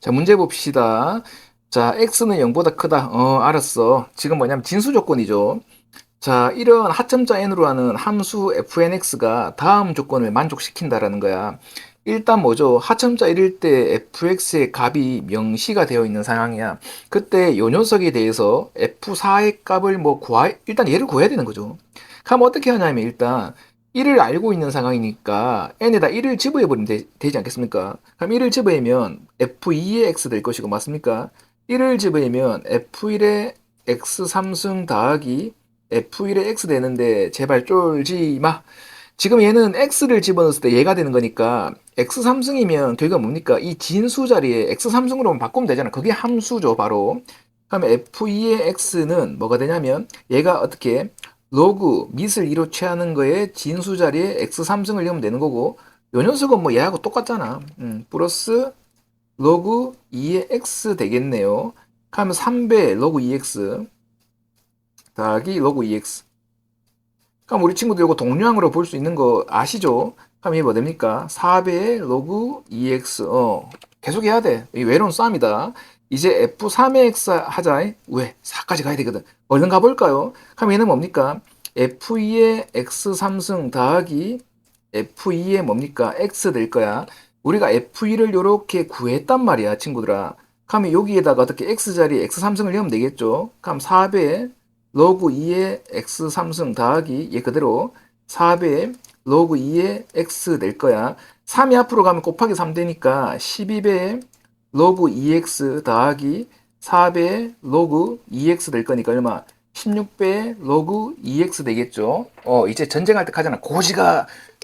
자, 문제 봅시다. 자, x는 0보다 크다. 알았어. 지금 뭐냐면 진수 조건이죠. 자, 이런 하점자 n으로 하는 함수 fnx가 다음 조건을 만족시킨다라는 거야. 일단 뭐죠? 하점자 1일 때 fx의 값이 명시가 되어 있는 상황이야. 그때 요 녀석에 대해서 f4의 값을 일단 얘를 구해야 되는 거죠. 그럼 어떻게 하냐면 일단 1을 알고 있는 상황이니까 n에다 1을 집어해버리면 되지 않겠습니까? 그럼 1을 집어내면 f2의 x 될 것이고 맞습니까? 1을 집어내면 f1의 x 3승 더하기 f1의 x 되는데 제발 쫄지 마. 지금 얘는 x를 집어넣었을 때 얘가 되는 거니까 x 3승이면 결과 뭡니까? 이 진수 자리에 x 3승으로 바꾸면 되잖아. 그게 함수죠, 바로. 그러면 f2의 x는 뭐가 되냐면 얘가 어떻게 로그 밑을 2로 취하는 거에 진수 자리에 x 3승을 넣으면 되는 거고 요 녀석은 뭐 얘하고 똑같잖아. 플러스 로그 2의 x 되겠네요. 그러면 3배 로그 2x 더하기 로그 2x. 그럼 우리 친구들 이거 동류항으로 볼 수 있는 거 아시죠? 그럼 이게 뭐 됩니까? 4배의 로그 2x. 계속 해야 돼. 이 외로운 싸움이다. 이제 F3의 x 하자. 왜? 4까지 가야 되거든. 얼른 가볼까요? 그럼 얘는 뭡니까? F2의 x 3승 더하기 F2의 뭡니까? x 될 거야. 우리가 F2를 이렇게 구했단 말이야, 친구들아. 그러면 여기에다가 어떻게 x 자리에 x 3승을 넣으면 되겠죠? 그럼 4배 로그 2의 x 3승 더하기 얘 그대로 4배 로그 2의 x 될 거야. 3이 앞으로 가면 곱하기 3 되니까 12배 로그 2x 더하기 4배 로그 2x 될 거니까 얼마? 16배 로그 2x 되겠죠. 이제 전쟁할 때 가잖아.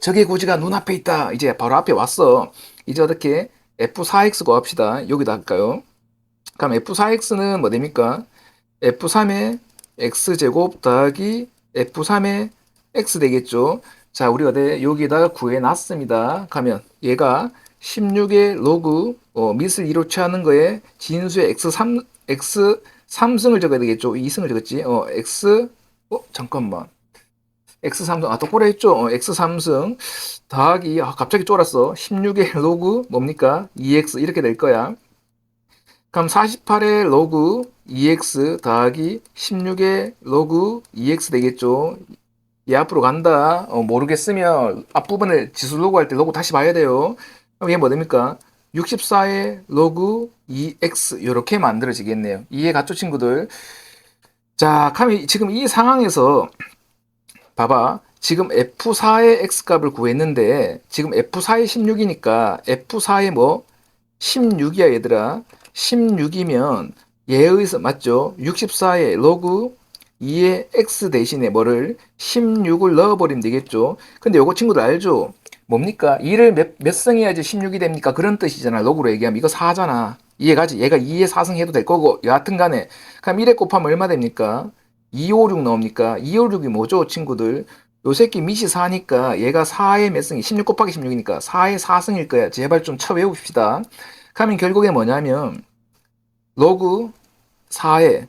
적의 고지가 눈앞에 있다. 이제 바로 앞에 왔어. 이제 어떻게 F4X 구합시다. 여기다 할까요? 그럼 F4X는 뭐 됩니까? F3의 X제곱 더하기 F3의 X 되겠죠. 자, 우리가 여기에다가 구해놨습니다. 가면 얘가 16의 로그 밑을 2로 취하는 거에 진수의 X 3승을 적어야 되겠죠. 2승을 적었지. 잠깐만. X 3승, 똑바로 했죠. X 3승 더하기, 갑자기 쫄았어. 16의 로그 뭡니까? 2X 이렇게 될 거야. 그럼 48의 로그 2x 더하기 16의 로그 2x 되겠죠. 얘 앞으로 간다. 모르겠으면 앞부분을 지수 로그 할 때 로그 다시 봐야 돼요. 그럼 얘 뭐 됩니까? 64의 로그 2x 이렇게 만들어지겠네요. 이해 갔죠, 친구들? 자, 그럼 지금 이 상황에서 봐봐. 지금 F4의 X값을 구했는데 지금 F4의 16이니까 F4의 뭐 16이야 얘들아. 16이면 얘에 의해서 맞죠? 64의 로그 2의 X 대신에 뭐를 16을 넣어버리면 되겠죠. 근데 요거 친구들 알죠? 뭡니까? 2를 몇 승해야지 16이 됩니까? 그런 뜻이잖아. 로그로 얘기하면 이거 4잖아. 이해가지? 얘가 2에 4승 해도 될 거고 여하튼 간에 그럼 1에 곱하면 얼마 됩니까? 256 나옵니까? 256이 뭐죠, 친구들? 요 새끼 밑이 4니까 얘가 4의 몇 승이 16 곱하기 16이니까 4의 4승일 거야. 제발 좀 쳐외웁시다. 그러면 결국에 뭐냐면 로그 4의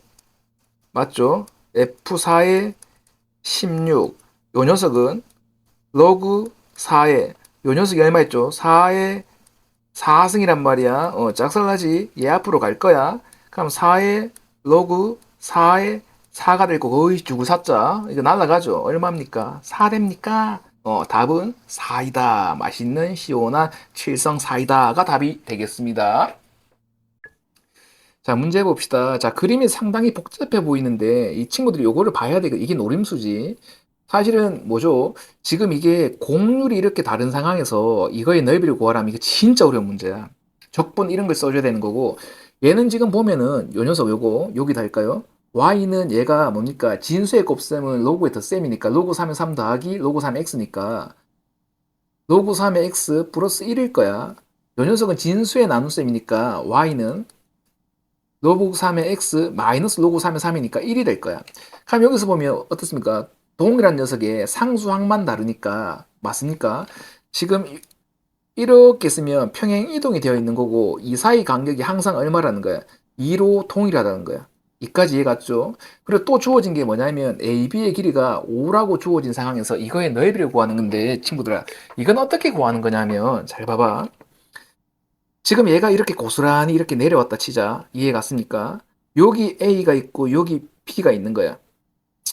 맞죠? F4의 16. 요 녀석은 로그 4의 요 녀석이 얼마 있죠? 4의 4승이란 말이야. 짝살나지. 얘 앞으로 갈 거야. 그럼 4의 로그 4의 4가 될 거고 거의 죽을 사자. 이거 날라가죠. 얼마입니까? 4 됩니까? 답은 4이다. 맛있는 시원한 칠성 사이다가 답이 되겠습니다. 자, 문제 봅시다. 자, 그림이 상당히 복잡해 보이는데 이 친구들이 요거를 봐야 되고 이게 노림수지. 사실은 뭐죠? 지금 이게 공률이 이렇게 다른 상황에서 이거의 넓이를 구하라면 이게 진짜 어려운 문제야. 적분 이런 걸 써줘야 되는 거고 얘는 지금 보면은 요 녀석 요거 여기다 할까요? y는 얘가 뭡니까? 진수의 곱셈은 로그의 덧셈이니까 로그 3의 3 더하기 로그 3의 x니까 로그 3의 x 플러스 1일 거야. 요 녀석은 진수의 나눗셈이니까 y는 로그 3의 x 마이너스 로그 3의 3이니까 1이 될 거야. 그럼 여기서 보면 어떻습니까? 동일한 녀석의 상수항만 다르니까 맞습니까? 지금 이렇게 쓰면 평행 이동이 되어 있는 거고 이 사이 간격이 항상 얼마라는 거야? 2로 동일하다는 거야. 이까지 이해갔죠? 그리고 또 주어진 게 뭐냐면 AB의 길이가 5라고 주어진 상황에서 이거의 넓이를 구하는 건데 친구들아 이건 어떻게 구하는 거냐면 잘 봐봐. 지금 얘가 이렇게 고스란히 이렇게 내려왔다 치자. 이해 갔습니까? 여기 A가 있고 여기 B가 있는 거야.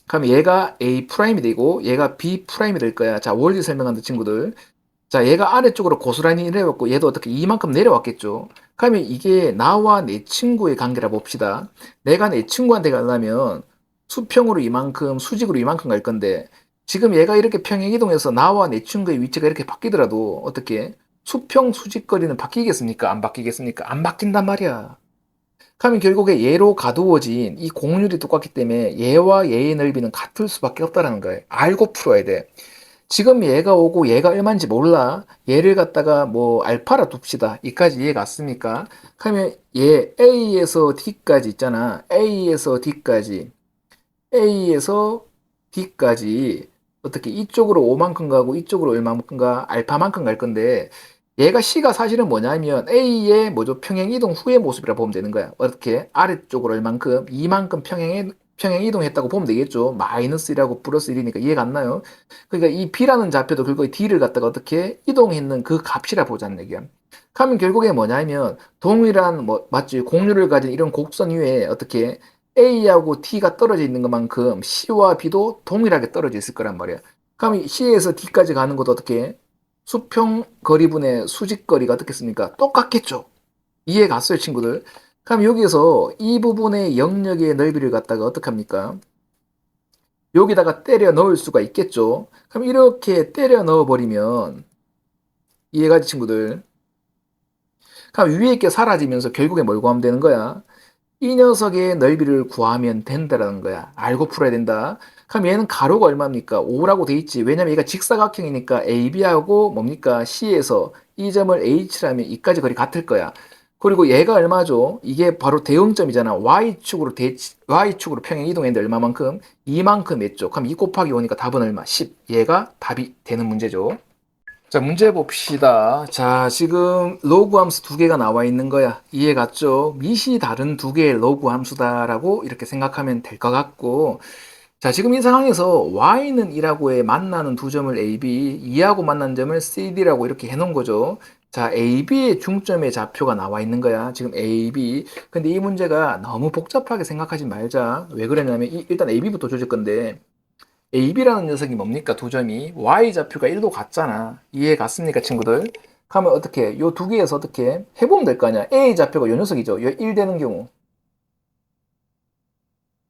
그럼 얘가 A 프라임이 되고 얘가 B 프라임이 될 거야. 자, 원리 설명한다 친구들. 자, 얘가 아래쪽으로 고스란히 내려왔고 얘도 어떻게 이만큼 내려왔겠죠. 그러면 이게 나와 내 친구의 관계라 봅시다. 내가 내 친구한테 가려면 수평으로 이만큼, 수직으로 이만큼 갈 건데 지금 얘가 이렇게 평행 이동해서 나와 내 친구의 위치가 이렇게 바뀌더라도 어떻게 수평, 수직 거리는 바뀌겠습니까? 안 바뀌겠습니까? 안 바뀐단 말이야. 그러면 결국에 얘로 가두어진 이 공률이 똑같기 때문에 얘와 얘의 넓이는 같을 수밖에 없다는 거예요. 알고 풀어야 돼. 지금 얘가 오고 얘가 얼마인지 몰라. 얘를 갖다가 뭐 알파라 둡시다. 이까지 이해 갔습니까? 그러면 얘 A에서 D까지 있잖아. A에서 D까지. A에서 D까지 어떻게 이쪽으로 5만큼 가고 이쪽으로 얼마만큼 가? 알파만큼 갈 건데 얘가 C가 사실은 뭐냐면 A의 뭐죠? 평행 이동 후의 모습이라 보면 되는 거야. 어떻게? 아래쪽으로 얼만큼? 이만큼 평행 이동했다고 보면 되겠죠. 마이너스 1하고 플러스 1이니까 이해가 안 나요? 그러니까 이 B라는 좌표도 결국에 D를 갖다가 어떻게 이동했는 그 값이라 보자는 얘기야. 그러면 결국에 뭐냐면 동일한 뭐 맞지? 공률을 가진 이런 곡선 위에 어떻게 A하고 T가 떨어져 있는 것만큼 C와 B도 동일하게 떨어져 있을 거란 말이야. 그럼 C에서 D까지 가는 것도 어떻게 수평 거리분의 수직 거리가 어떻겠습니까? 똑같겠죠. 이해 갔어요, 친구들? 그럼 여기에서 이 부분의 영역의 넓이를 갖다가 어떻게 합니까? 여기다가 때려 넣을 수가 있겠죠. 그럼 이렇게 때려 넣어 버리면 이해가지, 친구들? 그럼 위에 게 사라지면서 결국에 뭘 구하면 되는 거야? 이 녀석의 넓이를 구하면 된다라는 거야. 알고 풀어야 된다. 그럼 얘는 가로가 얼마입니까? 5라고 돼 있지. 왜냐면 얘가 직사각형이니까 AB하고 뭡니까? C에서 이 점을 H라면 이까지 거리 같을 거야. 그리고 얘가 얼마죠? 이게 바로 대응점이잖아. Y축으로 평행 이동했는데 얼마만큼? 이만큼 했죠. 그럼 2 곱하기 5니까 답은 얼마? 10. 얘가 답이 되는 문제죠. 자, 문제 봅시다. 자, 지금 로그 함수 두 개가 나와 있는 거야. 이해 갔죠? 밑이 다른 두 개의 로그 함수다라고 이렇게 생각하면 될 것 같고, 자, 지금 이 상황에서 y는 2라고 만나는 두 점을 AB, 2하고 만나는 점을 CD라고 이렇게 해놓은 거죠. 자, AB의 중점의 좌표가 나와 있는 거야. 지금 AB. 근데 이 문제가 너무 복잡하게 생각하지 말자. 왜 그러냐면, 일단 AB부터 조질 건데, AB라는 녀석이 뭡니까? 두 점이 Y좌표가 1도 같잖아. 이해 갔습니까, 친구들? 그러면 어떻게 요 두 개에서 어떻게 해보면 될 거 아니야. A좌표가 요 녀석이죠. 요 1 되는 경우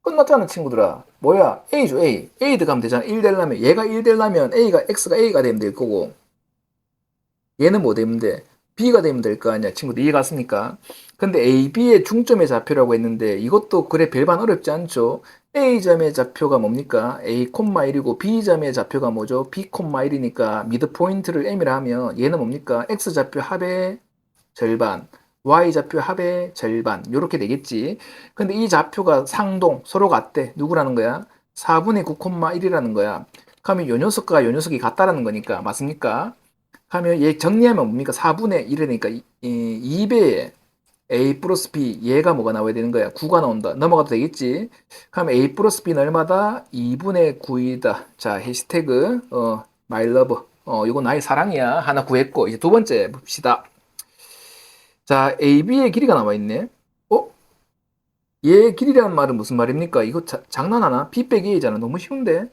끝났잖아, 친구들아. 뭐야? A죠, A. A 들어가면 되잖아. 1 되려면 얘가 1 되려면 X가 되면 될 거고 얘는 뭐 되면 돼? B가 되면 될 거 아니야. 친구들 이해 갔습니까? 근데 A, B의 중점의 좌표라고 했는데 이것도 그래 별반 어렵지 않죠. A점의 좌표가 뭡니까? A, 1이고 B점의 좌표가 뭐죠? B, 1이니까 미드 포인트를 M이라 하면 얘는 뭡니까? X좌표 합의 절반, Y좌표 합의 절반 이렇게 되겠지. 근데 이 좌표가 상동, 서로 같대. 누구라는 거야? 4분의 9,1이라는 거야. 그러면 요 녀석과 요 녀석이 같다라는 거니까 맞습니까? 하면 얘 정리하면 뭡니까? 4분의 1이니까 2배에 A 플러스 B 얘가 뭐가 나와야 되는 거야? 9가 나온다. 넘어가도 되겠지? 그럼 A 플러스 B는 얼마다? 2분의 9이다. 자, 해시태그 my love. 이거 나의 사랑이야. 하나 구했고 이제 두 번째 봅시다. 자, AB의 길이가 나와 있네. 얘 길이라는 말은 무슨 말입니까? 이거 장난하나? B 빼기 A잖아. 너무 쉬운데?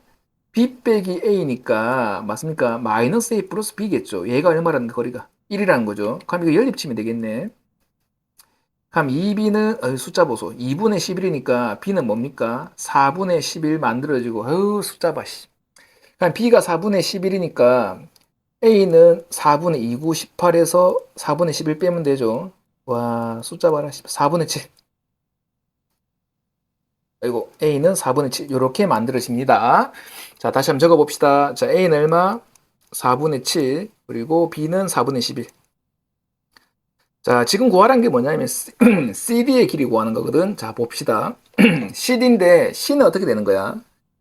B 빼기 A니까 맞습니까? 마이너스 A 플러스 B겠죠. 얘가 얼마라는 거리가? 1이라는 거죠. 그럼 이거 연립치면 되겠네. 그럼 2B는 숫자 보소. 2분의 11이니까 B는 뭡니까? 4분의 11 만들어지고 숫자 봐. 그럼 B가 4분의 11이니까 A는 4분의 2구 18에서 4분의 11 빼면 되죠. 와, 숫자 봐라. 4분의 7. 그리고 A는 4분의 7 이렇게 만들어집니다. 자, 다시 한번 적어봅시다. 자, A는 얼마? 4분의 7 그리고 B는 4분의 11. 자, 지금 구하라는 게 뭐냐면 CD의 길이 구하는 거거든. 자, 봅시다. CD인데 C는 어떻게 되는 거야?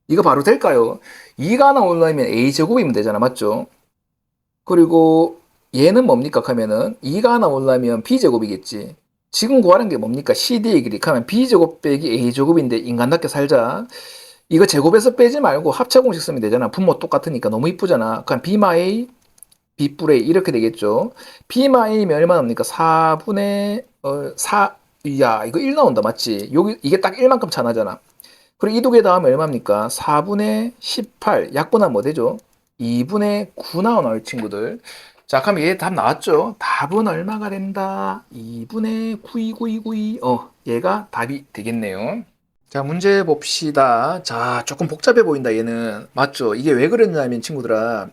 이거 바로 될까요? 2가 나오려면 A제곱이면 되잖아. 맞죠? 그리고 얘는 뭡니까? 하면은 2가 나오려면 B제곱이겠지. 지금 구하는 게 뭡니까? CD의 길이 하면 B제곱 빼기 A제곱인데 인간답게 살자. 이거 제곱해서 빼지 말고 합차 공식 쓰면 되잖아. 분모 똑같으니까 너무 이쁘잖아. 그럼 B 마 A B분의 이렇게 되겠죠. B만 A면 얼마 나옵니까? 4분의 4. 야, 이거 1 나온다. 맞지? 여기 이게 딱 1만큼 차 나잖아. 그리고 이 두 개 다음에 얼마입니까? 4분의 18. 약분하면 뭐 되죠? 2분의 9 나오나요, 친구들? 자, 그럼 얘 답 나왔죠? 답은 얼마가 된다? 2분의 92929. 얘가 답이 되겠네요. 자, 문제 봅시다. 자, 조금 복잡해 보인다, 얘는. 맞죠? 이게 왜 그랬냐면, 친구들아.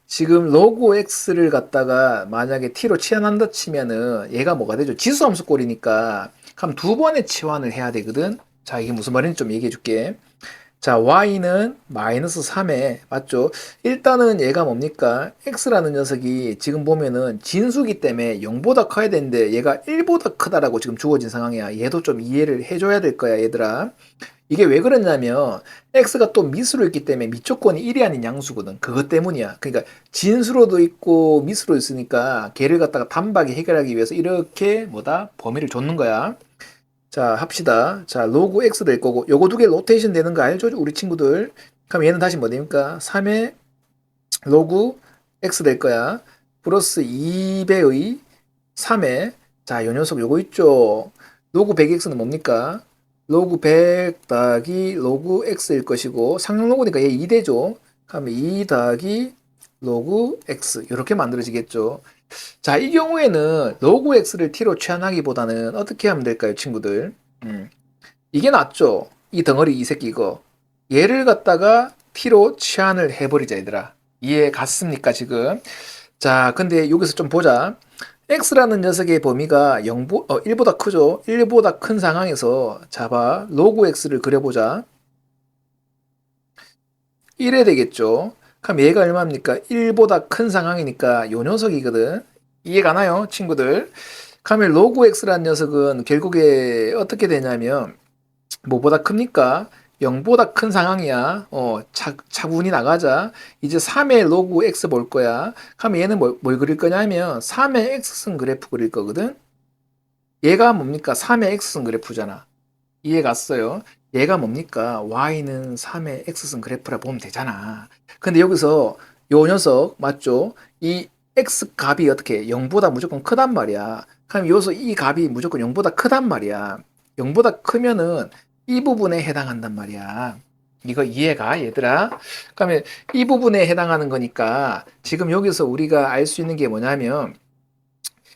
지금 로그 x를 갖다가 만약에 t로 치환한다 치면은 얘가 뭐가 되죠? 지수함수 꼴이니까. 그럼 두 번의 치환을 해야 되거든? 자, 이게 무슨 말인지 좀 얘기해 줄게. 자, y는 마이너스 3에, 맞죠? 일단은 얘가 뭡니까? x라는 녀석이 지금 보면은 진수기 때문에 0보다 커야 되는데 얘가 1보다 크다라고 지금 주어진 상황이야. 얘도 좀 이해를 해줘야 될 거야, 얘들아. 이게 왜 그러냐면 x가 또 미수로 있기 때문에 미초권이 1이 아닌 양수거든. 그것 때문이야. 그러니까 진수로도 있고 미수로 있으니까 걔를 갖다가 단박에 해결하기 위해서 이렇게 뭐다? 범위를 줬는 거야. 자, 합시다. 자, 로그 x 될 거고 요거 두 개 로테이션 되는 거 알죠? 우리 친구들. 그럼 얘는 다시 뭐 됩니까? 3의 로그 x 될 거야. 플러스 2배의 3의 자, 요 녀석 요거 있죠? 로그 100x는 뭡니까? 로그 100 더하기 로그 x일 것이고 상용 로그니까 얘 2대죠. 그러면 2 더하기 로그 x 이렇게 만들어지겠죠. 자, 이 경우에는 로그 x를 t로 취환하기보다는 어떻게 하면 될까요, 친구들? 이게 낫죠. 이 덩어리 이 새끼 이거. 얘를 갖다가 t로 취환을 해버리자, 얘들아. 이해 갔습니까, 지금? 자, 근데 여기서 좀 보자. x라는 녀석의 범위가 1보다 크죠. 1보다 큰 상황에서 잡아 로그 x를 그려보자. 1에 되겠죠. 그럼 얘가 얼마입니까? 1보다 큰 상황이니까 요 녀석이거든. 이해가나요, 친구들? 그러면 로그 x라는 녀석은 결국에 어떻게 되냐면 뭐보다 큽니까? 0보다 큰 상황이야. 차분히 나가자. 이제 3의 로그 x 볼 거야. 그러면 얘는 뭘 그릴 거냐면 3의 x승 그래프 그릴 거거든. 얘가 뭡니까? 3의 x승 그래프잖아. 이해 갔어요? 얘가 뭡니까? y는 3의 x승 그래프라 보면 되잖아. 근데 여기서 요 녀석 맞죠? 이 x 값이 어떻게 0보다 무조건 크단 말이야. 그럼 여기서 이 값이 무조건 0보다 크단 말이야. 0보다 크면은 이 부분에 해당한단 말이야. 이거 이해가 얘들아? 그러면 이 부분에 해당하는 거니까 지금 여기서 우리가 알 수 있는 게 뭐냐면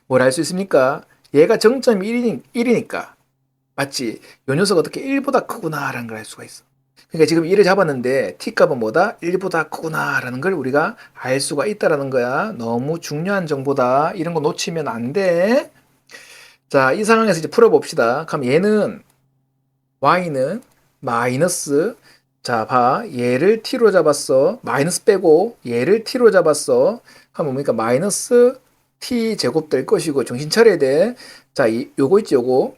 뭘 알 수 있습니까? 얘가 정점이 1이니까 맞지? 요 녀석 어떻게 1보다 크구나라는 걸 알 수가 있어. 그러니까 지금 1을 잡았는데 t값은 뭐다? 1보다 크구나라는 걸 우리가 알 수가 있다라는 거야. 너무 중요한 정보다. 이런 거 놓치면 안 돼. 자, 이 상황에서 이제 풀어봅시다. 그럼 얘는 y는 마이너스 자, 봐. 얘를 t로 잡았어. 마이너스 빼고 얘를 t로 잡았어. 그럼 뭡니까? 마이너스 t 제곱 될 것이고 정신 차려야 돼. 자, 요거 있지, 요거.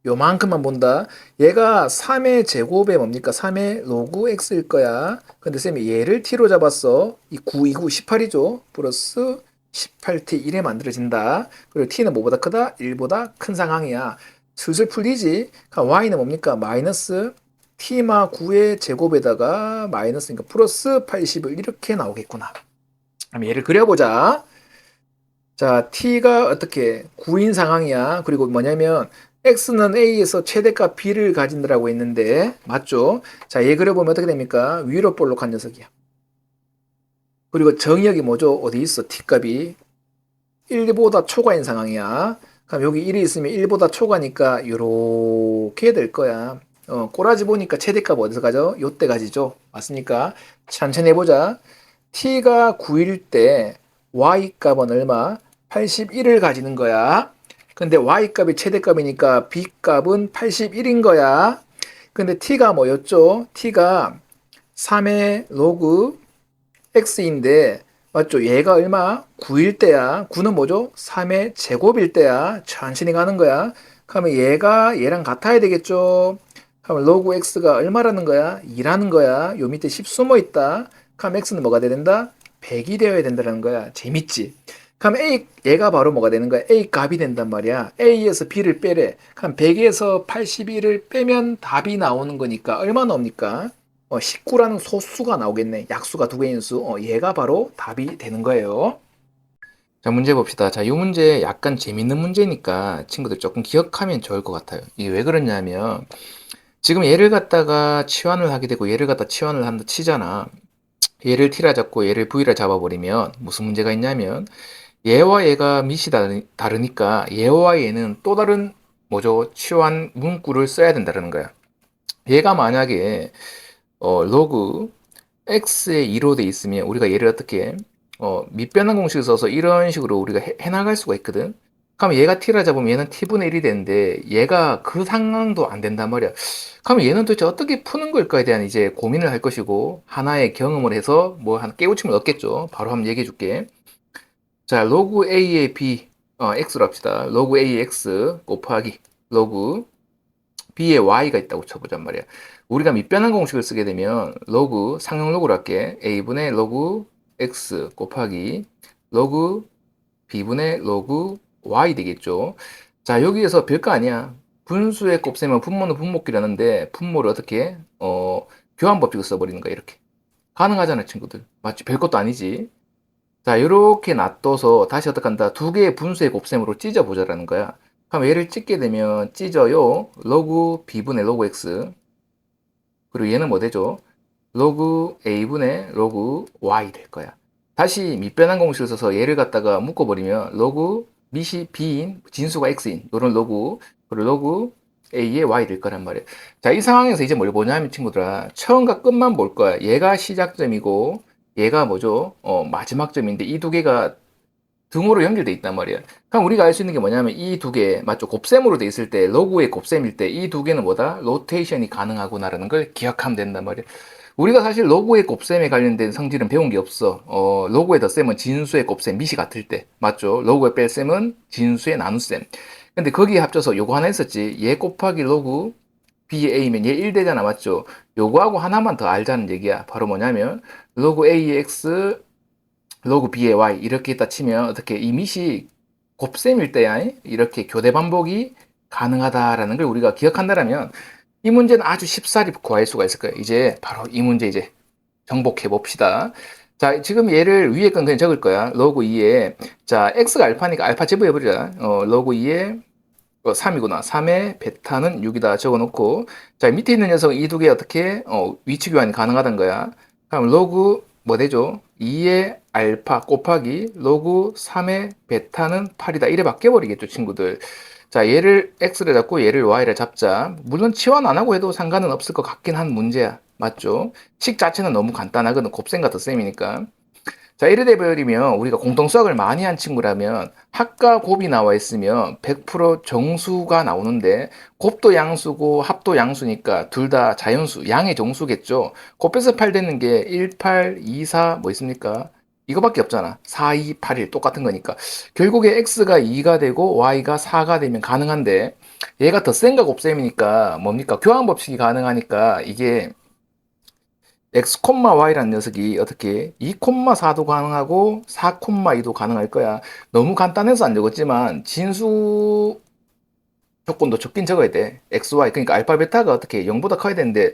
요만큼만 본다. 얘가 3의 제곱에 뭡니까? 3의 로그 x일 거야. 근데 쌤이 얘를 t로 잡았어. 이 9, 2, 9, 18이죠. 플러스 18t 1에 만들어진다. 그리고 t는 뭐보다 크다? 1보다 큰 상황이야. 슬슬 풀리지? 그럼 y는 뭡니까? 마이너스 t마 9의 제곱에다가 마이너스니까 플러스 80을 이렇게 나오겠구나. 그럼 얘를 그려보자. 자, t가 어떻게 9인 상황이야. 그리고 뭐냐면 x는 a에서 최대값 b를 가진다라고 했는데 맞죠? 자, 얘 그려보면 어떻게 됩니까? 위로 볼록한 녀석이야. 그리고 정의역이 뭐죠? 어디 있어? t값이 1보다 초과인 상황이야. 그럼 여기 1이 있으면 1보다 초과니까 이렇게 될 거야. 꼬라지 보니까 최대값 어디서 가죠? 요때 가지죠. 맞습니까? 천천히 해보자. t가 9일 때 y값은 얼마? 81을 가지는 거야. 근데 y값이 최대값이니까 b값은 81인 거야. 근데 t가 뭐였죠? t가 3의 로그 x인데 맞죠? 얘가 얼마? 9일 때야. 9는 뭐죠? 3의 제곱일 때야. 천천히 가는 거야. 그러면 얘가 얘랑 같아야 되겠죠? 그러면 로그 x가 얼마라는 거야? 2라는 거야. 요 밑에 10 숨어 있다. 그럼 x는 뭐가 돼야 된다? 100이 되어야 된다는 거야. 재밌지? 그럼 얘가 바로 뭐가 되는 거야? a 값이 된단 말이야. a에서 b를 빼래. 그럼 100에서 81을 빼면 답이 나오는 거니까 얼마 나옵니까? 19라는 소수가 나오겠네. 약수가 두 개인 수. 얘가 바로 답이 되는 거예요. 자, 문제 봅시다. 자, 이 문제 약간 재밌는 문제니까 친구들 조금 기억하면 좋을 것 같아요. 이게 왜 그러냐면, 지금 얘를 갖다가 치환을 하게 되고 얘를 갖다 치환을 한다 치잖아. 얘를 t라 잡고 얘를 v라 잡아버리면 무슨 문제가 있냐면, 얘와 얘가 밑이 다르니까 얘와 얘는 또 다른 뭐죠? 치환 문구를 써야 된다는 거야. 얘가 만약에 로그 x의 2로 돼 있으면 우리가 얘를 어떻게 밑변환 공식을 써서 이런 식으로 우리가 해나갈 수가 있거든. 그럼 얘가 t라 잡으면 얘는 t분의 1이 되는데 얘가 그 상황도 안 된단 말이야. 그럼 얘는 도대체 어떻게 푸는 걸까에 대한 이제 고민을 할 것이고 하나의 경험을 해서 뭐 한 깨우침을 얻겠죠. 바로 한번 얘기해 줄게. 자, 로그 a의 b x로 합시다. 로그 a의 x 곱하기 로그 b에 y가 있다고 쳐보잔 말이야. 우리가 밑변환 공식을 쓰게 되면 로그 상용 로그로 할게. a분의 로그 x 곱하기 로그 b분의 로그 y 되겠죠. 자, 여기에서 별거 아니야. 분수의 곱셈은 분모는 분모끼리라는데 분모를 어떻게 교환 법칙을 써버리는 거야. 이렇게 가능하잖아, 친구들. 맞지? 별것도 아니지. 자, 이렇게 놔둬서 다시 어떻게 한다? 두 개의 분수의 곱셈으로 찢어보자라는 거야. 그럼 얘를 찢게 되면 찢어요. 로그 b분의 로그 x. 그리고 얘는 뭐 되죠? 로그 a분의 로그 y 될 거야. 다시 밑변환 공식을 써서 얘를 갖다가 묶어버리면 로그 밑이 b인 진수가 x인 이런 로그 그리고 로그 a의 y 될 거란 말이야. 자, 이 상황에서 이제 뭘 보냐면 친구들아 처음과 끝만 볼 거야. 얘가 시작점이고 얘가 뭐죠? 마지막 점인데 이 두 개가 등호로 연결돼 있단 말이야. 그럼 우리가 알 수 있는 게 뭐냐면 이 두 개, 맞죠? 곱셈으로 돼 있을 때, 로그의 곱셈일 때 이 두 개는 뭐다? 로테이션이 가능하구나라는 걸 기억하면 된단 말이야. 우리가 사실 로그의 곱셈에 관련된 성질은 배운 게 없어. 로그의 덧셈은 진수의 곱셈, 밑이 같을 때. 맞죠? 로그의 뺄셈은 진수의 나눗셈. 근데 거기에 합쳐서 요거 하나 있었지. 얘 곱하기 로그 b의 a면 얘 1 되잖아. 맞죠? 요거하고 하나만 더 알자는 얘기야. 바로 뭐냐면 로그 a의 x 로그 b의 y 이렇게 있다 치면 어떻게 이 밑이 곱셈일 때야 이렇게 교대 반복이 가능하다라는 걸 우리가 기억한다라면 이 문제는 아주 쉽사리 구할 수가 있을 거예요. 이제 바로 이 문제 이제 정복해 봅시다. 자, 지금 얘를 위에 건 그냥 적을 거야. 로그 2에 자, x가 알파니까 알파 제곱해 버리자. 로그 2에 3이구나. 3에 베타는 6이다 적어놓고 자, 밑에 있는 녀석 이 두 개 어떻게 위치 교환이 가능하다는 거야. 그럼 로그 뭐 되죠? 2의 알파 곱하기 로그 3의 베타는 8이다. 이래 바뀌어버리겠죠, 친구들. 자, 얘를 x를 잡고 얘를 y를 잡자. 물론 치환 안 하고 해도 상관은 없을 것 같긴 한 문제야. 맞죠? 식 자체는 너무 간단하거든. 곱셈과 덧셈이니까. 자, 이래 돼버리면 우리가 공통 수학을 많이 한 친구라면 합과 곱이 나와 있으면 100% 정수가 나오는데 곱도 양수고 합도 양수니까 둘 다 자연수, 양의 정수겠죠. 곱해서 8 되는 게 1, 8, 2, 4 뭐 있습니까? 이거밖에 없잖아. 4, 2, 8, 1 똑같은 거니까. 결국에 x가 2가 되고 y가 4가 되면 가능한데 얘가 덧셈과 곱셈이니까 뭡니까? 교환 법칙이 가능하니까 이게 x, y라는 녀석이 어떻게 2,4도 가능하고 4,2도 가능할 거야. 너무 간단해서 안 적었지만 진수 조건도 적긴 적어야 돼. x, y 그러니까 알파, 베타가 어떻게 0보다 커야 되는데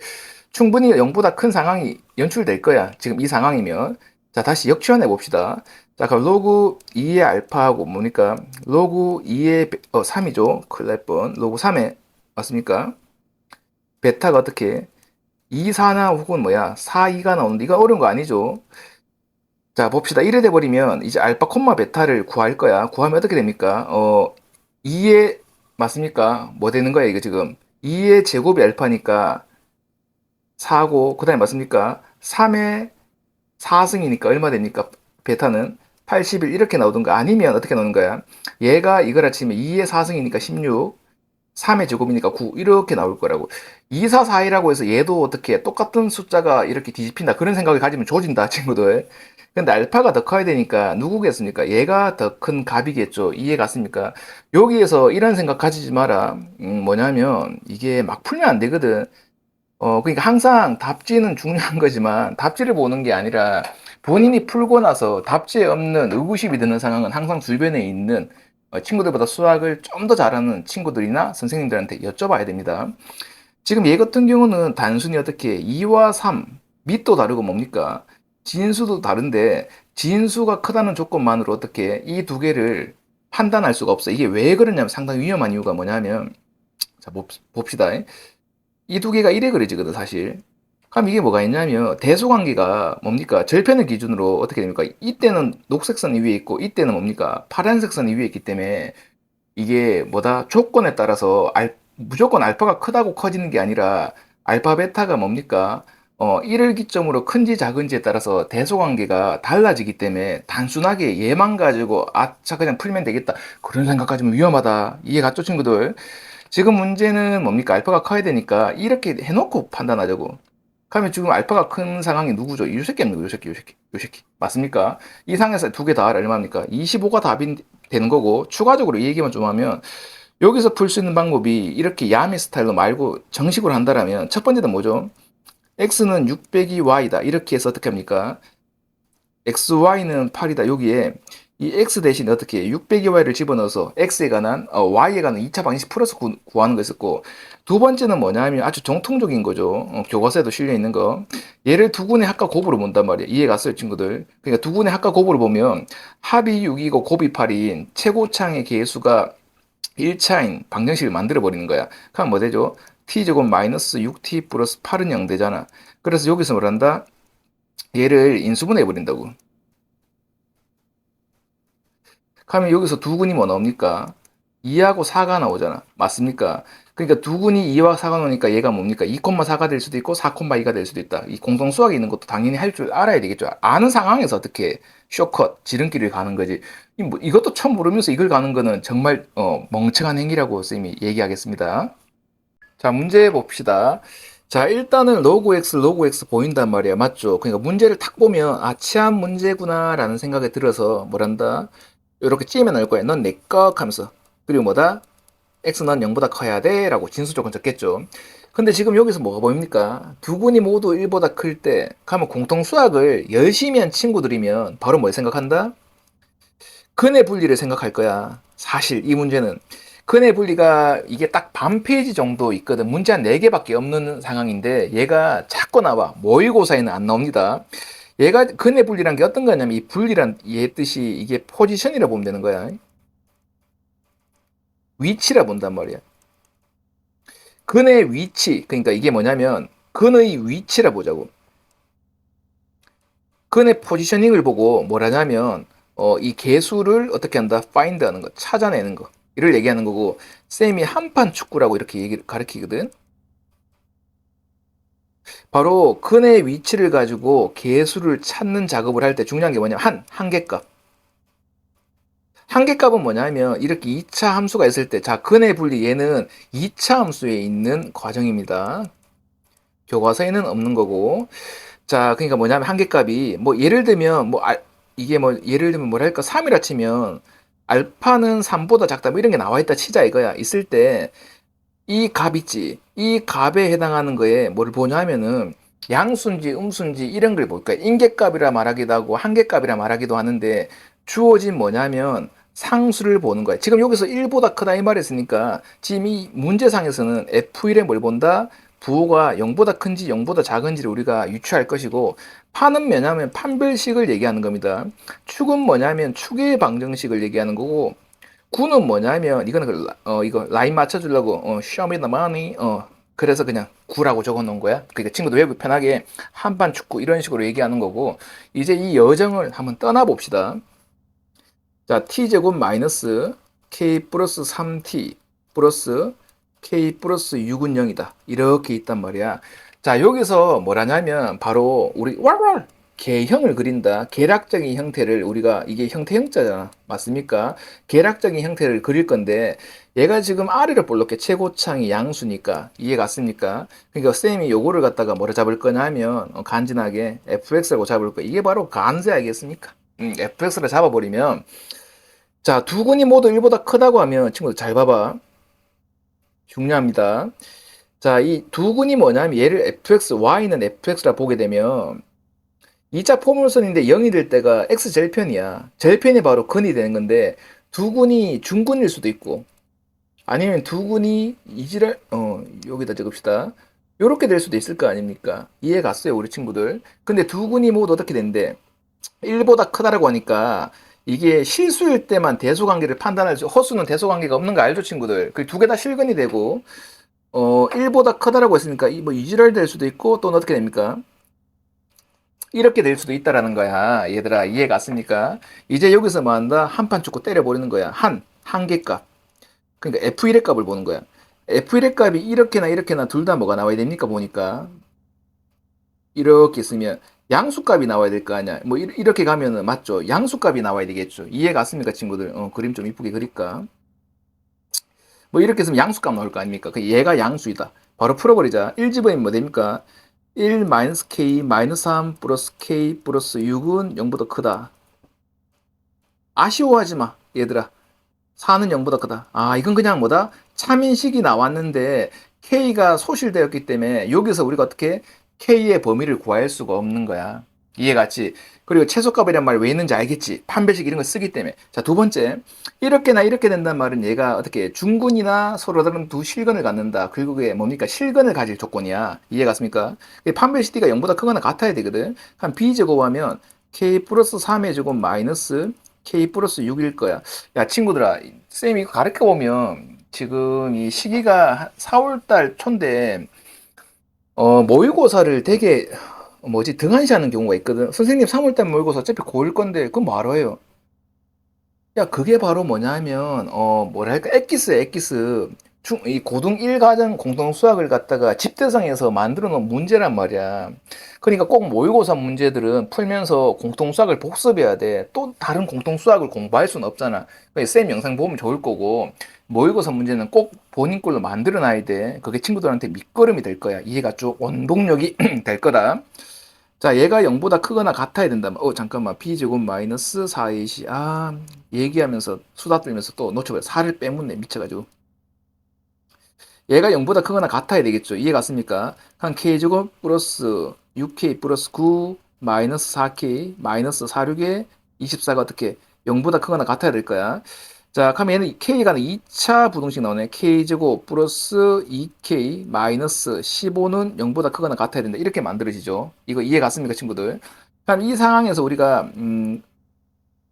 충분히 0보다 큰 상황이 연출될 거야. 지금 이 상황이면 자 다시 역치환해 봅시다. 자 그럼 로그 2의 알파하고 뭐니까 로그 2의 3이죠. 큰일 날 뻔. 로그 3에 맞습니까? 베타가 어떻게 2, 4나 혹은 뭐야 4, 2가 나오는데 이거 어려운 거 아니죠. 자 봅시다. 이래 돼버리면 이제 알파 콤마 베타를 구할 거야. 구하면 어떻게 됩니까? 2의 맞습니까? 뭐 되는 거야 이거 지금 2의 제곱이 알파니까 4고 그 다음에 맞습니까? 3의 4승이니까 얼마 됩니까? 베타는 81 이렇게 나오던가 아니면 어떻게 나오는 거야? 얘가 이거라 치면 2의 4승이니까 16 3의 제곱이니까 9 이렇게 나올 거라고. 2, 4, 4이라고 해서 얘도 어떻게 똑같은 숫자가 이렇게 뒤집힌다 그런 생각을 가지면 조진다 친구들. 근데 알파가 더 커야 되니까 누구겠습니까? 얘가 더 큰 값이겠죠. 이해 갔습니까? 여기에서 이런 생각 가지지 마라. 뭐냐면 이게 막 풀면 안 되거든. 그러니까 항상 답지는 중요한 거지만 답지를 보는 게 아니라 본인이 풀고 나서 답지에 없는 의구심이 드는 상황은 항상 주변에 있는 친구들보다 수학을 좀 더 잘하는 친구들이나 선생님들한테 여쭤봐야 됩니다. 지금 얘 같은 경우는 단순히 어떻게 2와 3, 밑도 다르고 뭡니까? 진수도 다른데 진수가 크다는 조건만으로 어떻게 이 두 개를 판단할 수가 없어. 이게 왜 그러냐면 상당히 위험한 이유가 뭐냐면, 자, 봅시다. 이 두 개가 이래 그려지거든, 사실. 그럼 이게 뭐가 있냐면, 대소관계가 뭡니까? 절편을 기준으로 어떻게 됩니까? 이때는 녹색 선이 위에 있고, 이때는 뭡니까? 파란색 선이 위에 있기 때문에, 이게 뭐다? 조건에 따라서 무조건 알파가 크다고 커지는 게 아니라, 알파, 베타가 뭡니까? 1을 기점으로 큰지 작은지에 따라서 대소관계가 달라지기 때문에 단순하게 얘만 가지고 아차 그냥 풀면 되겠다. 그런 생각 가지면 위험하다. 이해 갔죠, 친구들? 지금 문제는 뭡니까? 알파가 커야 되니까 이렇게 해놓고 판단하자고. 그러면 지금 알파가 큰 상황이 누구죠? 이 새끼 없는 거, 요 새끼, 요 새끼, 요 새끼. 맞습니까? 이 상에서 두 개 다 얼마입니까? 25가 답이 되는 거고, 추가적으로 이 얘기만 좀 하면, 여기서 풀 수 있는 방법이 이렇게 야매 스타일로 말고 정식으로 한다라면, 첫 번째는 뭐죠? x는 600이 y다. 이렇게 해서 어떻게 합니까? xy는 8이다. 여기에 이 x 대신 어떻게 602y를 집어넣어서 x에 관한 y에 관한 2차 방정식 풀어서 구하는 거 있었고, 두 번째는 뭐냐면 아주 정통적인 거죠. 교과서에도 실려 있는 거. 얘를 두 군의 합과 곱으로 본단 말이야. 이해 갔어요, 친구들? 그러니까 두 군의 합과 곱으로 보면 합이 6이고 곱이 8인 최고창의 개수가 1차인 방정식을 만들어 버리는 거야. 그럼 뭐 되죠? t제곱 마이너스 6t 플러스 8은 0 되잖아. 그래서 여기서 뭘 한다? 얘를 인수분해 버린다고. 그러면 여기서 두근이 뭐 나옵니까? 2하고 4가 나오잖아. 맞습니까? 그러니까 두근이 2와 4가 나오니까 얘가 뭡니까? 2,4가 될 수도 있고 4,2가 될 수도 있다. 이 공통수학이 있는 것도 당연히 할 줄 알아야 되겠죠. 아는 상황에서 어떻게 쇼컷, 지름길을 가는 거지. 이것도 처음 모르면서 이걸 가는 거는 정말 멍청한 행위라고 쌤이 얘기하겠습니다. 자, 문제 봅시다. 자, 일단은 로그 x 보인단 말이야. 맞죠? 그러니까 문제를 탁 보면, 아, 치안 문제구나, 라는 생각이 들어서, 뭐란다? 이렇게 찌면 넣을 거야. 넌 내 거 하면서. 그리고 뭐다? x는 0보다 커야 돼. 라고 진수 조건 적겠죠. 근데 지금 여기서 뭐가 보입니까? 두 군이 모두 1보다 클 때, 가면 공통수학을 열심히 한 친구들이면 바로 뭘 생각한다? 근의 분리를 생각할 거야. 사실 이 문제는. 근의 분리가 이게 딱 반 페이지 정도 있거든. 문제 한 4개밖에 없는 상황인데 얘가 자꾸 나와. 모의고사에는 안 나옵니다. 얘가 근의 분리란 게 어떤 거냐면 이 분리란 얘 뜻이 이게 포지션이라 보면 되는 거야. 위치라 본단 말이야. 근의 위치. 그러니까 이게 뭐냐면 근의 위치라 보자고. 근의 포지셔닝을 보고 뭐라냐면 이 개수를 어떻게 한다? find 하는 거, 찾아내는 거. 이를 얘기하는 거고 쌤이 한판 축구라고 이렇게 가르치거든. 바로 근의 위치를 가지고 개수를 찾는 작업을 할 때 중요한 게 뭐냐면 한계값. 한계값은 뭐냐면 이렇게 2차 함수가 있을 때 자, 근의 분리 얘는 2차 함수에 있는 과정입니다. 교과서에는 없는 거고. 자, 그러니까 뭐냐면 한계값이 뭐 예를 들면 이게 뭐 예를 들면 뭐랄까 3이라 치면 알파는 3보다 작다 뭐 이런 게 나와 있다 치자 이거야. 있을 때 이 값 있지. 이 값에 해당하는 거에 뭘 보냐면은 양수인지 음수인지 이런 걸 볼까. 인계값이라 말하기도 하고 한계값이라 말하기도 하는데 주어진 뭐냐면 상수를 보는 거야. 지금 여기서 1보다 크다 이 말했으니까 지금 이 문제상에서는 F1에 뭘 본다? 부호가 0보다 큰지 0보다 작은지를 우리가 유추할 것이고 판은 뭐냐면 판별식을 얘기하는 겁니다. 축은 뭐냐면 축의 방정식을 얘기하는 거고 구는 뭐냐면 이거는 이거 라인 맞춰주려고 show me the money 그래서 그냥 구라고 적어놓은 거야. 그러니까 친구도 외부 편하게 한판 축구 이런 식으로 얘기하는 거고 이제 이 여정을 한번 떠나봅시다. 자, t제곱 마이너스 k 플러스 3t 플러스 k 플러스 6은 0이다. 이렇게 있단 말이야. 자, 여기서 뭐라냐면 바로 우리 왈왈 개형을 그린다. 계략적인 형태를 우리가 이게 형태 형자잖아. 맞습니까? 계략적인 형태를 그릴 건데 얘가 지금 아래를 볼록해 최고창이 양수니까 이해 갔습니까? 그러니까 쌤이 요거를 갖다가 뭐라 잡을 거냐면 간지나게 fx라고 잡을 거. 이게 바로 간세 알겠습니까? fx를 잡아버리면 자, 두 군이 모두 1보다 크다고 하면 친구들 잘 봐봐. 중요합니다. 자, 이 두 군이 뭐냐면 얘를 fx, y는 fx라 보게 되면 2차 포물선인데 0이 될 때가 x 절편이야. 절편이 바로 근이 되는 건데 두 군이 중근일 수도 있고 아니면 두 군이 이지랄 여기다 적읍시다. 요렇게 될 수도 있을 거 아닙니까? 이해 갔어요, 우리 친구들? 근데 두 군이 모두 어떻게 된대? 1보다 크다라고 하니까 이게 실수일 때만 대소관계를 판단할 수, 허수는 대소관계가 없는 거 알죠, 친구들? 그 두 개 다 실근이 되고, 1보다 크다라고 했으니까 뭐 이지랄 될 수도 있고, 또는 어떻게 됩니까? 이렇게 될 수도 있다라는 거야. 얘들아, 이해 갔습니까? 이제 여기서 뭐 한다? 한판 축구 때려버리는 거야. 한계값. 그러니까 F1의 값을 보는 거야. F1의 값이 이렇게나 이렇게나 둘 다 뭐가 나와야 됩니까? 보니까. 이렇게 있으면 양수값이 나와야 될 거 아니야. 뭐 이렇게 가면은 맞죠? 양수값이 나와야 되겠죠. 이해 갔습니까, 친구들? 그림 좀 이쁘게 그릴까? 뭐 이렇게 있으면 양수값 나올 거 아닙니까? 그 얘가 양수이다. 바로 풀어버리자. 1집어이면 뭐 됩니까? 1 마이너스 k 마이너스 3 플러스 k 플러스 6은 0보다 크다. 아쉬워하지 마, 얘들아. 4는 0보다 크다. 아, 이건 그냥 뭐다? 참인식이 나왔는데 k가 소실되었기 때문에 여기서 우리가 어떻게 k의 범위를 구할 수가 없는 거야. 이해갔지? 그리고 최소값이란 말 왜 있는지 알겠지? 판별식 이런 거 쓰기 때문에. 자, 두 번째. 이렇게나 이렇게 된다는 말은 얘가 어떻게 중근이나 서로 다른 두 실근을 갖는다. 그게 뭡니까? 실근을 가질 조건이야. 이해갔습니까? 판별식 d가 0보다 크거나 같아야 되거든. 한 b제곱하면 k 플러스 3의 제곱 마이너스 k 플러스 6일 거야. 야, 친구들아, 쌤이 이거 가르쳐 보면 지금 이 시기가 4월달 초인데 모의고사를 되게 뭐지 등한시하는 경우가 있거든. 선생님 3월달 모의고사 어차피 고일 건데 그건 뭐하러 해요? 야, 그게 바로 뭐냐면 뭐랄까 엑기스야, 엑기스. 이 고등 1과정 공동 수학을 갖다가 집대성에서 만들어 놓은 문제란 말이야. 그러니까 꼭 모의고사 문제들은 풀면서 공동 수학을 복습해야 돼. 또 다른 공동 수학을 공부할 수는 없잖아. 그러니까 쌤 영상 보면 좋을 거고 모의고사 문제는 꼭 본인 걸로 만들어 놔야 돼. 그게 친구들한테 밑거름이 될 거야. 이해가 쭉 원동력이 될 거다. 자, 얘가 0보다 크거나 같아야 된다면, 잠깐만, b제곱 마이너스 4ac. 얘기하면서, 수다 떨면서 또 놓쳐버려. 4를 빼묻네, 미쳐가지고. 얘가 0보다 크거나 같아야 되겠죠. 이해 갔습니까? 한 k제곱 플러스 6k 플러스 9 마이너스 4k 마이너스 46에 24가 어떻게 0보다 크거나 같아야 될 거야. 자, 그러면 얘는 k가 2차 부등식 나오네. k제곱 플러스 2k 마이너스 15는 0보다 크거나 같아야 된다. 이렇게 만들어지죠. 이거 이해 갔습니까, 친구들? 그럼 이 상황에서 우리가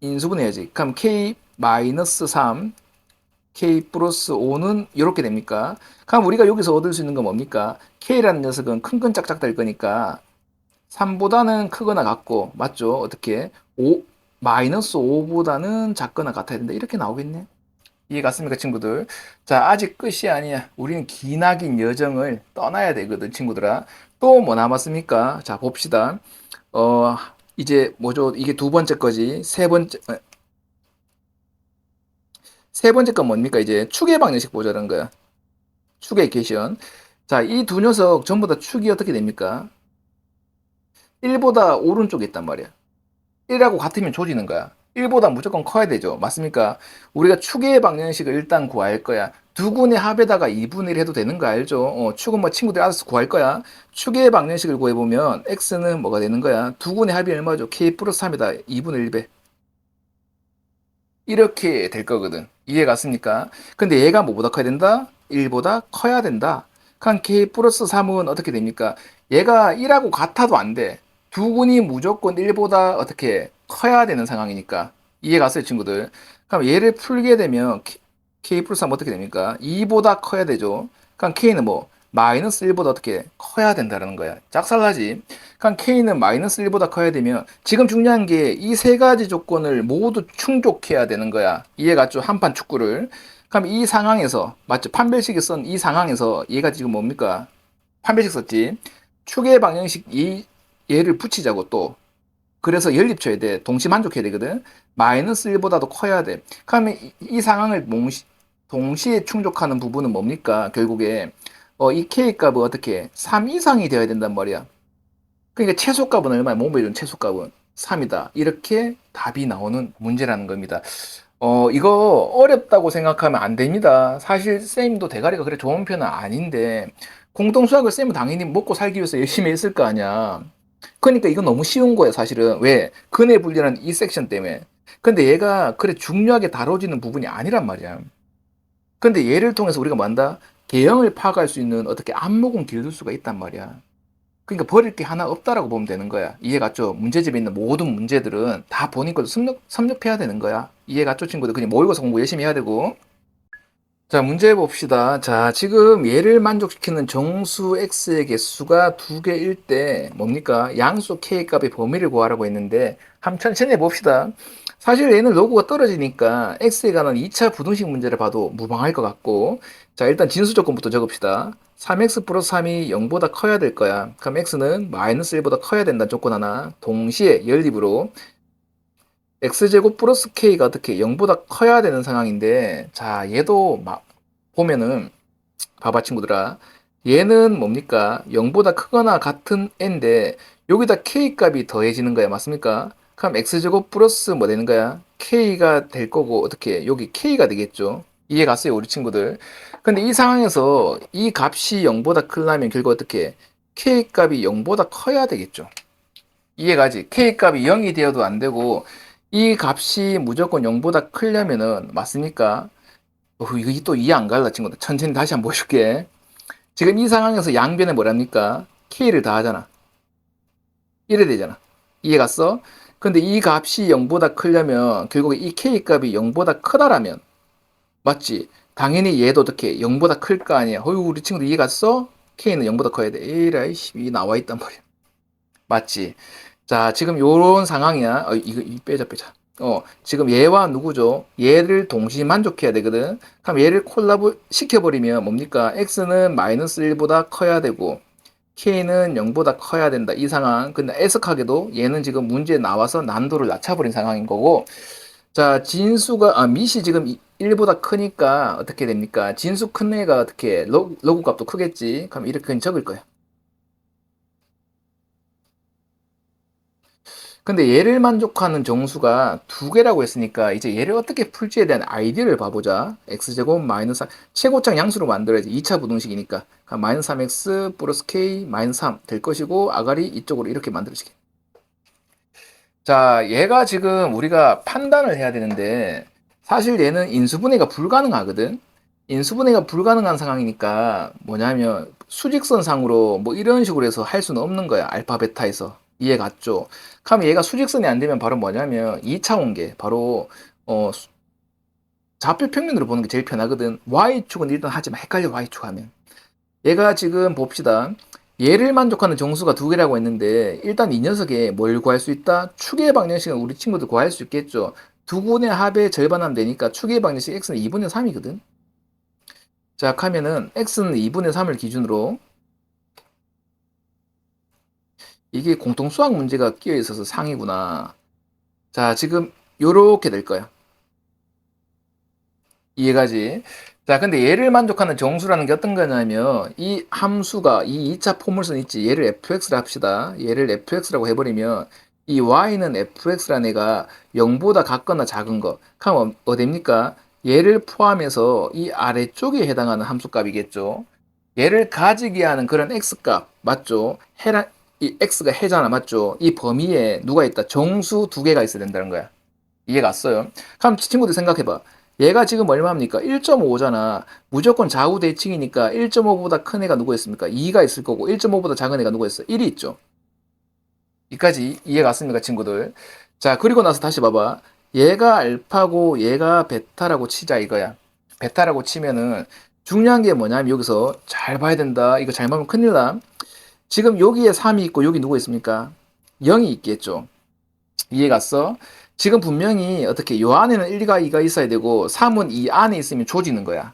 인수분해야지. 그럼 k 마이너스 3 k 플러스 5는 이렇게 됩니까? 그럼 우리가 여기서 얻을 수 있는 건 뭡니까? k라는 녀석은 큰 건 짝짝 될 거니까 3보다는 크거나 같고 맞죠? 어떻게? 5 마이너스 5보다는 작거나 같아야 된다. 이렇게 나오겠네. 이해 갔습니까, 친구들? 자, 아직 끝이 아니야. 우리는 기나긴 여정을 떠나야 되거든, 친구들아. 또 뭐 남았습니까? 자, 봅시다. 이제 뭐죠? 이게 두 번째 거지. 세 번째 건 뭡니까? 이제 축의 방정식 보자는 거야. 축의 이퀘이션. 자, 이 두 녀석 전부 다 축이 어떻게 됩니까? 1보다 오른쪽에 있단 말이야. 1하고 같으면 조지는 거야. 1보다 무조건 커야 되죠. 맞습니까? 우리가 축의 방정식을 일단 구할 거야. 두 군의 합에다가 2분의 1 해도 되는 거 알죠? 축은 뭐 친구들이 알아서 구할 거야. 축의 방정식을 구해보면 x는 뭐가 되는 거야? 두 군의 합이 얼마죠? k 플러스 3이다. 2분의 1배. 이렇게 될 거거든. 이해 갔습니까? 근데 얘가 뭐보다 커야 된다? 1보다 커야 된다. 그럼 k 플러스 3은 어떻게 됩니까? 얘가 1하고 같아도 안 돼. 두 군이 무조건 1보다 어떻게 커야 되는 상황이니까. 이해 갔어요, 친구들? 그럼 얘를 풀게 되면 k 플러스 3 어떻게 됩니까? 2보다 커야 되죠. 그럼 k는 뭐? 마이너스 1보다 어떻게 커야 된다는 거야. 짝살나지. 그럼 k는 마이너스 1보다 커야 되면 지금 중요한 게 이 세 가지 조건을 모두 충족해야 되는 거야. 이해갔죠? 한판 축구를. 그럼 이 상황에서 맞죠? 판별식이 쓴 이 상황에서 얘가 지금 뭡니까? 판별식 썼지. 축의 방정식 얘를 붙이자고 또. 그래서 연립쳐야 돼. 동시 만족해야 되거든. 마이너스 1보다도 커야 돼. 그러면 이 상황을 동시에 충족하는 부분은 뭡니까? 결국에 이 k 값은 어떻게 3 이상이 되어야 된단 말이야. 그러니까 최소값은 얼마야? 몸에 최소값은 3이다. 이렇게 답이 나오는 문제라는 겁니다. 이거 어렵다고 생각하면 안 됩니다. 사실 쌤도 대가리가 그래 좋은 편은 아닌데 공동수학을 쌤은 당연히 먹고 살기 위해서 열심히 했을 거 아니야. 그러니까 이건 너무 쉬운 거예요, 사실은. 왜? 근해 분리라는 이 섹션 때문에. 근데 얘가 그래 중요하게 다뤄지는 부분이 아니란 말이야. 근데 얘를 통해서 우리가 뭐 한다? 개형을 파악할 수 있는 어떻게 안목은 길들 수가 있단 말이야. 그러니까 버릴 게 하나 없다라고 보면 되는 거야. 이해갔죠? 문제집에 있는 모든 문제들은 다 본인 것도 섭렵해야 되는 거야. 이해갔죠, 친구들? 그냥 모의고사 공부 열심히 해야 되고. 자, 문제 봅시다. 자, 지금 얘를 만족시키는 정수 x의 개수가 두 개일 때 뭡니까? 양수 k 값의 범위를 구하라고 했는데 한번 천천히 해봅시다. 사실 얘는 로그가 떨어지니까 x에 관한 2차 부등식 문제를 봐도 무방할 것 같고, 자, 일단 진수 조건부터 적읍시다. 3x 플러스 3이 0보다 커야 될 거야. 그럼 x는 마이너스 1보다 커야 된다는 조건 하나. 동시에 연립으로 x제곱 플러스 k가 어떻게 0보다 커야 되는 상황인데, 자, 얘도 보면은 봐봐 친구들아, 얘는 뭡니까? 0보다 크거나 같은 n데 여기다 k 값이 더해지는 거야. 맞습니까? 그럼 x제곱 플러스 뭐 되는 거야? k가 될 거고, 어떻게 여기 k가 되겠죠. 이해 갔어요 우리 친구들? 근데 이 상황에서 이 값이 0보다 크려면 결국 어떻게 k 값이 0보다 커야 되겠죠. 이해가지? k 값이 0이 되어도 안 되고 이 값이 무조건 0보다 크려면은, 맞습니까? 이거 또 이해 안 갈라, 친구들. 천천히 다시 한번 보여줄게. 지금 이 상황에서 양변에 뭐랍니까? k를 더하잖아. 이래 되잖아. 이해 갔어? 근데 이 값이 0보다 크려면 결국에 이 k 값이 0보다 크다라면, 맞지? 당연히 얘도 어떻게 0보다 클 거 아니야. 우리 친구들 이해 갔어? k는 0보다 커야 돼. 에라이씨, 이 나와 있단 말이야. 맞지? 자, 지금 요런 상황이야. 이거 빼자. 지금 얘와 누구죠? 얘를 동시에 만족해야 되거든. 그럼 얘를 콜라보 시켜버리면 뭡니까? x는 마이너스 1보다 커야 되고, k는 0보다 커야 된다. 이 상황. 근데 애석하게도 얘는 지금 문제에 나와서 난도를 낮춰버린 상황인 거고, 자, 밑이 지금 1보다 크니까 어떻게 됩니까? 진수 큰 애가 어떻게, 로그 값도 크겠지. 그럼 이렇게 적을 거야. 근데 얘를 만족하는 정수가 두 개라고 했으니까 이제 얘를 어떻게 풀지에 대한 아이디어를 봐보자. x제곱 마이너스 3, 최고창 양수로 만들어야지. 2차 부등식이니까. 그럼 마이너스 3x 플러스 k 마이너스 3 될 것이고, 아가리 이쪽으로 이렇게 만들어지게. 자, 얘가 지금 우리가 판단을 해야 되는데 사실 얘는 인수분해가 불가능하거든. 인수분해가 불가능한 상황이니까 뭐냐면 수직선상으로 뭐 이런 식으로 해서 할 수는 없는 거야. 알파 베타에서. 이해 갔죠? 그럼 얘가 수직선이 안 되면 바로 뭐냐면 2차원계 바로 좌표 평면으로 보는 게 제일 편하거든. y축은 일단 하지 마. 헷갈려 y축 하면. 얘가 지금 봅시다. 얘를 만족하는 정수가 두 개라고 했는데 일단 이 녀석에 뭘 구할 수 있다? 추계 방정식은 우리 친구들 구할 수 있겠죠. 두 군의 합의 절반하면 되니까 추계 방정식 x는 2분의 3이거든. 자, 하면은 x는 2분의 3을 기준으로, 이게 공통수학 문제가 끼어 있어서 상이구나. 자, 지금 요렇게 될 거야. 이해가지? 자, 근데 얘를 만족하는 정수라는 게 어떤 거냐면 이 함수가 이 2차 포물선 있지. 얘를 fx라 합시다. 얘를 fx라고 해버리면 이 y는 fx라는 애가 0보다 같거나 작은 거. 그럼 어딥니까? 얘를 포함해서 이 아래쪽에 해당하는 함수값이겠죠. 얘를 가지게 하는 그런 x값 맞죠? 이 x가 해잖아 맞죠? 이 범위에 누가 있다? 정수 두 개가 있어야 된다는 거야. 이해 갔어요? 그럼 친구들 생각해봐. 얘가 지금 얼마입니까? 1.5잖아. 무조건 좌우 대칭이니까 1.5보다 큰 애가 누구 있습니까? 2가 있을 거고 1.5보다 작은 애가 누구 있어? 1이 있죠. 여기까지 이해 갔습니까, 친구들? 자, 그리고 나서 다시 봐봐. 얘가 알파고 얘가 베타라고 치자 이거야. 베타라고 치면은 중요한 게 뭐냐면 여기서 잘 봐야 된다. 이거 잘못하면 큰일 나. 지금 여기에 3이 있고 여기 누구 있습니까? 0이 있겠죠. 이해 갔어? 지금 분명히 어떻게 요 안에는 1과 2가 있어야 되고 3은 이 안에 있으면 조지는 거야.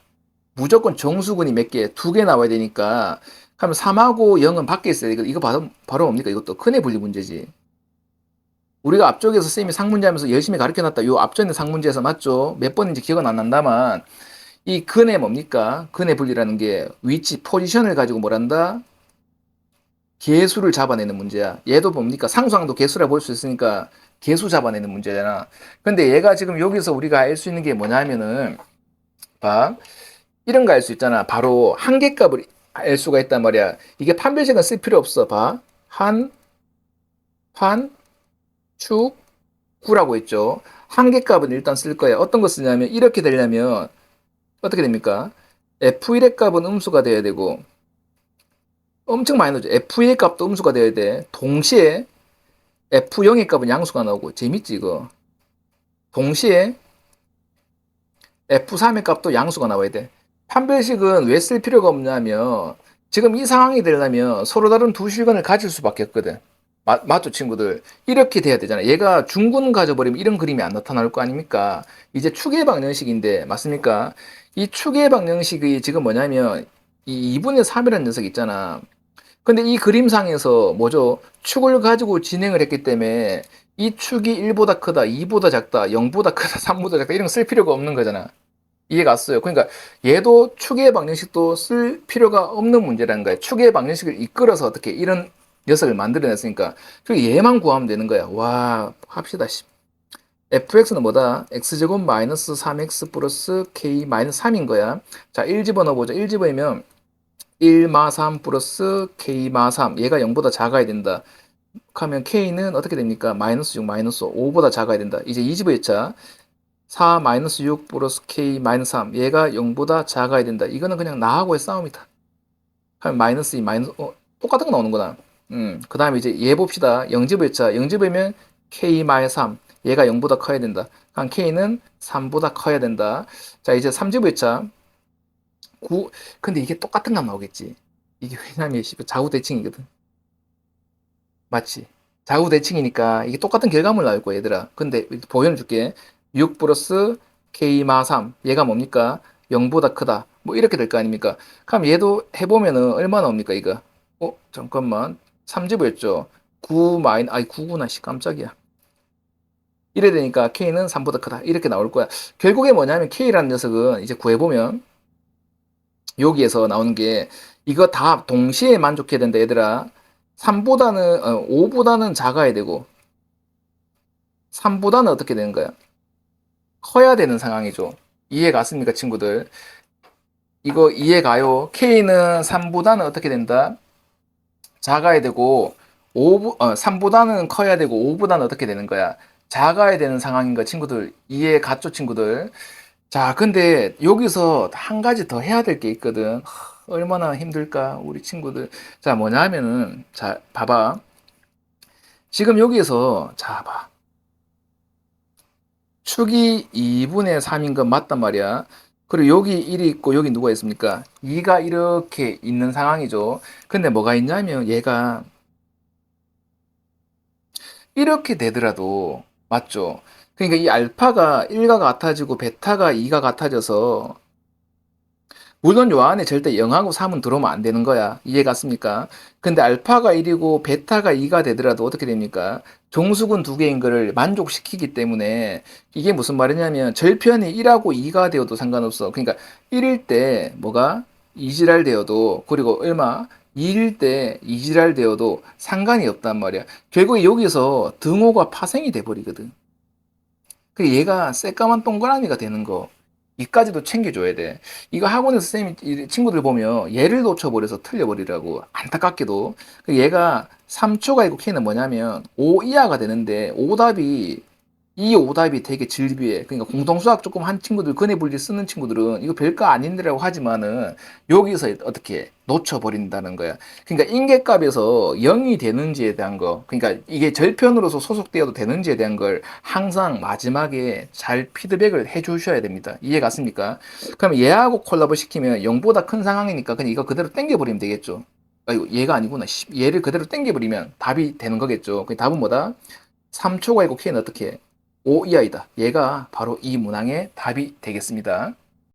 무조건 정수근이 몇 개? 두 개 나와야 되니까. 그러면 3하고 0은 밖에 있어야 돼. 이거 바로 뭡니까? 이것도 큰애 분리 문제지. 우리가 앞쪽에서 쌤이 상문제 하면서 열심히 가르쳐 놨다. 요 앞전에 상문제에서 맞죠? 몇 번인지 기억은 안 난다만 이 근의 뭡니까? 근의 분리라는 게 위치, 포지션을 가지고 뭐란다? 개수를 잡아내는 문제야. 얘도 뭡니까? 상수항도 개수라 볼 수 있으니까 개수 잡아내는 문제잖아. 근데 얘가 지금 여기서 우리가 알 수 있는 게 뭐냐면은 봐. 이런 거 알 수 있잖아. 바로 한계값을 알 수가 있단 말이야. 이게 판별식은 쓸 필요 없어. 봐. 판, 축, 구라고 있죠. 한계값은 일단 쓸 거야. 어떤 거 쓰냐면 이렇게 되려면 어떻게 됩니까? F1의 값은 음수가 돼야 되고 엄청 많이 넣어줘. F의 값도 음수가 되어야 돼. 동시에 F0의 값은 양수가 나오고. 재밌지, 이거. 동시에 F3의 값도 양수가 나와야 돼. 판별식은 왜 쓸 필요가 없냐면, 지금 이 상황이 되려면 서로 다른 두 실근을 가질 수밖에 없거든. 맞죠, 친구들? 이렇게 돼야 되잖아. 얘가 중군 가져버리면 이런 그림이 안 나타날 거 아닙니까? 이제 추계 방정식인데, 맞습니까? 이 추계 방정식이 지금 뭐냐면, 이 2분의 3이라는 녀석 있잖아. 근데 이 그림상에서 뭐죠? 축을 가지고 진행을 했기 때문에 이 축이 1보다 크다, 2보다 작다, 0보다 크다, 3보다 작다 이런 거 쓸 필요가 없는 거잖아. 이해가 왔어요. 그러니까 얘도 추계 방정식도 쓸 필요가 없는 문제라는 거야. 추계 방정식을 이끌어서 어떻게 이런 녀석을 만들어냈으니까 그 얘만 구하면 되는 거야. 와, 합시다. fx는 뭐다? x제곱 마이너스 3x 플러스 k 마이너스 3인 거야. 자, 1 집어넣어보자. 1 집어넣으면 1마3 플러스 k마3 얘가 0보다 작아야 된다. 하면 k는 어떻게 됩니까? 마이너스 6 마이너스 5보다 작아야 된다. 이제 2집의 차 4 마이너스 6 플러스 k 마이너스 3 얘가 0보다 작아야 된다. 이거는 그냥 나하고의 싸움이다. 하면 마이너스 2 마이너스 똑같은 거 나오는구나. 그 다음에 이제 얘 봅시다. 0집의 차 0집이면 k 마이너스 3 얘가 0보다 커야 된다. 한 k는 3보다 커야 된다. 자 이제 3집의 차 근데 이게 똑같은 값 나오겠지. 이게 왜냐면 좌우대칭이거든. 맞지? 좌우대칭이니까 이게 똑같은 결과물 나올 거야, 얘들아. 근데 보여줄게. 6 플러스 K마 3. 얘가 뭡니까? 0보다 크다. 뭐 이렇게 될 거 아닙니까? 그럼 얘도 해보면은 얼마 나옵니까, 이거? 잠깐만. 3제곱였죠. 9 마이너, 아니 9구나, 씨, 깜짝이야. 이래 되니까 K는 3보다 크다. 이렇게 나올 거야. 결국에 뭐냐면 K라는 녀석은 이제 구해보면 여기에서 나오는 게 이거 다 동시에 만족해야 된다 얘들아. 3보다는 5보다는 작아야 되고 3보다는 어떻게 되는 거야? 커야 되는 상황이죠. 이해 갔습니까 친구들? 이거 이해 가요? K는 3보다는 어떻게 된다? 작아야 되고 3보다는 커야 되고 5보다는 어떻게 되는 거야? 작아야 되는 상황인 거 친구들 이해 갔죠 친구들? 자, 근데 여기서 한 가지 더 해야 될 게 있거든. 얼마나 힘들까, 우리 친구들. 자, 뭐냐 하면은, 자, 봐봐. 지금 여기에서, 자, 봐. 축이 2분의 3인 건 맞단 말이야. 그리고 여기 1이 있고, 여기 누가 있습니까? 2가 이렇게 있는 상황이죠. 근데 뭐가 있냐면, 얘가 이렇게 되더라도, 맞죠? 그러니까 이 알파가 1가 같아지고, 베타가 2가 같아져서, 물론 요 안에 절대 0하고 3은 들어오면 안 되는 거야. 이해 갔습니까? 근데 알파가 1이고 베타가 2가 되더라도 어떻게 됩니까? 종수근 두 개인 거를 만족시키기 때문에 이게 무슨 말이냐면 절편이 1하고 2가 되어도 상관없어. 그러니까 1일 때 뭐가 2지랄 되어도 그리고 얼마 2일 때 2지랄 되어도 상관이 없단 말이야. 결국에 여기서 등호가 파생이 돼 버리거든. 그 얘가 새까만 동그라미가 되는 거. 이까지도 챙겨줘야 돼. 이거 학원에서 쌤이 친구들 보면 얘를 놓쳐버려서 틀려버리라고 안타깝게도 얘가 3초가 있고 K는 뭐냐면 5 이하가 되는데 오답이 이 오답이 되게 질비해. 그러니까 공동수학 조금 한 친구들 근해분리 쓰는 친구들은 이거 별거 아닌데라고 하지만은 여기서 어떻게 놓쳐버린다는 거야. 그러니까 인계값에서 0이 되는지에 대한 거, 그러니까 이게 절편으로서 소속되어도 되는지에 대한 걸 항상 마지막에 잘 피드백을 해주셔야 됩니다. 이해 갔습니까? 그럼 얘하고 콜라보 시키면 0보다 큰 상황이니까 그냥 이거 그대로 땡겨버리면 되겠죠. 아이고 얘가 아니구나. 얘를 그대로 땡겨버리면 답이 되는 거겠죠. 그 답은 뭐다? 3초가 있고 K는 어떻게 해? 5 이하이다. 얘가 바로 이 문항의 답이 되겠습니다.